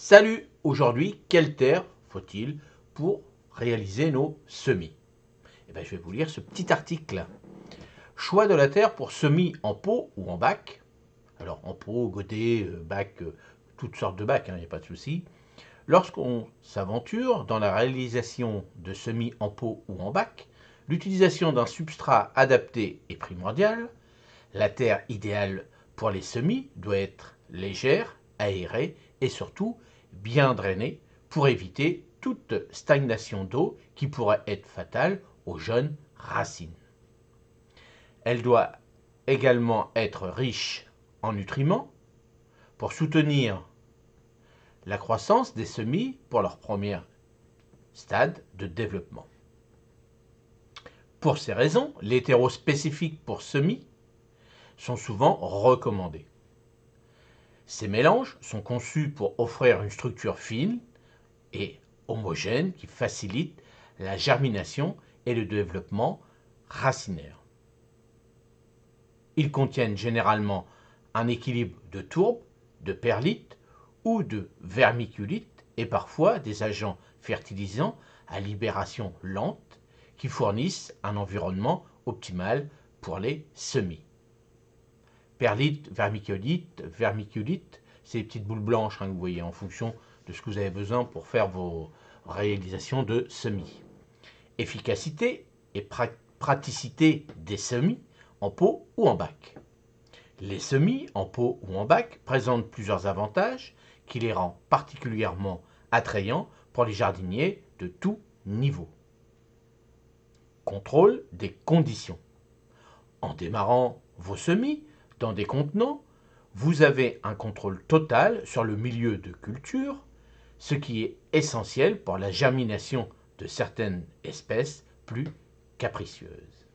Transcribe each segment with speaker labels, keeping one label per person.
Speaker 1: Salut! Aujourd'hui, quelle terre faut-il pour réaliser nos semis? Je vais vous lire ce petit article. Choix de la terre pour semis en pot ou en bac. Alors en pot, godet, bac, toutes sortes de bacs, il n'y a pas de souci. Lorsqu'on s'aventure dans la réalisation de semis en pot ou en bac, l'utilisation d'un substrat adapté est primordiale. La terre idéale pour les semis doit être légère, aérée et surtout bien drainée pour éviter toute stagnation d'eau qui pourrait être fatale aux jeunes racines. Elle doit également être riche en nutriments pour soutenir la croissance des semis pour leur premier stade de développement. Pour ces raisons, les terreaux spécifiques pour semis sont souvent recommandés. Ces mélanges sont conçus pour offrir une structure fine et homogène qui facilite la germination et le développement racinaire. Ils contiennent généralement un équilibre de tourbe, de perlite ou de vermiculite et parfois des agents fertilisants à libération lente qui fournissent un environnement optimal pour les semis. Perlite, vermiculite, c'est les petites boules blanches que vous voyez en fonction de ce que vous avez besoin pour faire vos réalisations de semis. Efficacité et praticité des semis en pot ou en bac. Les semis en pot ou en bac présentent plusieurs avantages qui les rendent particulièrement attrayants pour les jardiniers de tout niveau. Contrôle des conditions. En démarrant vos semis dans des contenants, vous avez un contrôle total sur le milieu de culture, ce qui est essentiel pour la germination de certaines espèces plus capricieuses.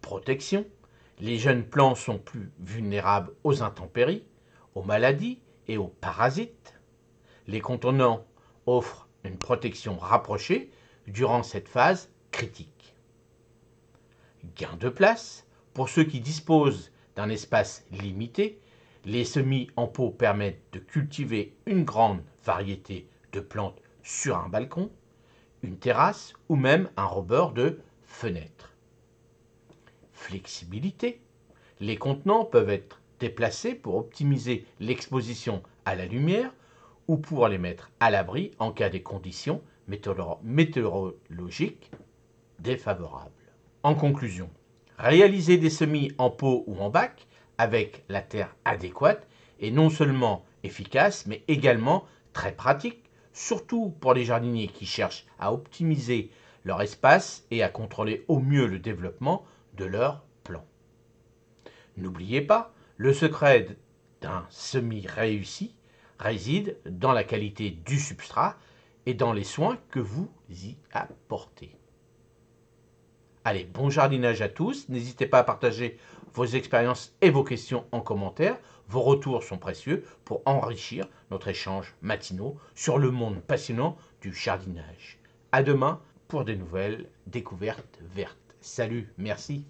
Speaker 1: Protection. Les jeunes plants sont plus vulnérables aux intempéries, aux maladies et aux parasites. Les contenants offrent une protection rapprochée durant cette phase critique. Gain de place. Pour ceux qui disposent d'un espace limité, les semis en pot permettent de cultiver une grande variété de plantes sur un balcon, une terrasse ou même un rebord de fenêtre. Flexibilité. Les contenants peuvent être déplacés pour optimiser l'exposition à la lumière ou pour les mettre à l'abri en cas de conditions météorologiques défavorables. En conclusion, réaliser des semis en pot ou en bac avec la terre adéquate est non seulement efficace, mais également très pratique, surtout pour les jardiniers qui cherchent à optimiser leur espace et à contrôler au mieux le développement de leurs plants. N'oubliez pas, le secret d'un semis réussi réside dans la qualité du substrat et dans les soins que vous y apportez. Allez, bon jardinage à tous. N'hésitez pas à partager vos expériences et vos questions en commentaire. Vos retours sont précieux pour enrichir notre échange matinaux sur le monde passionnant du jardinage. À demain pour de nouvelles découvertes vertes. Salut, merci.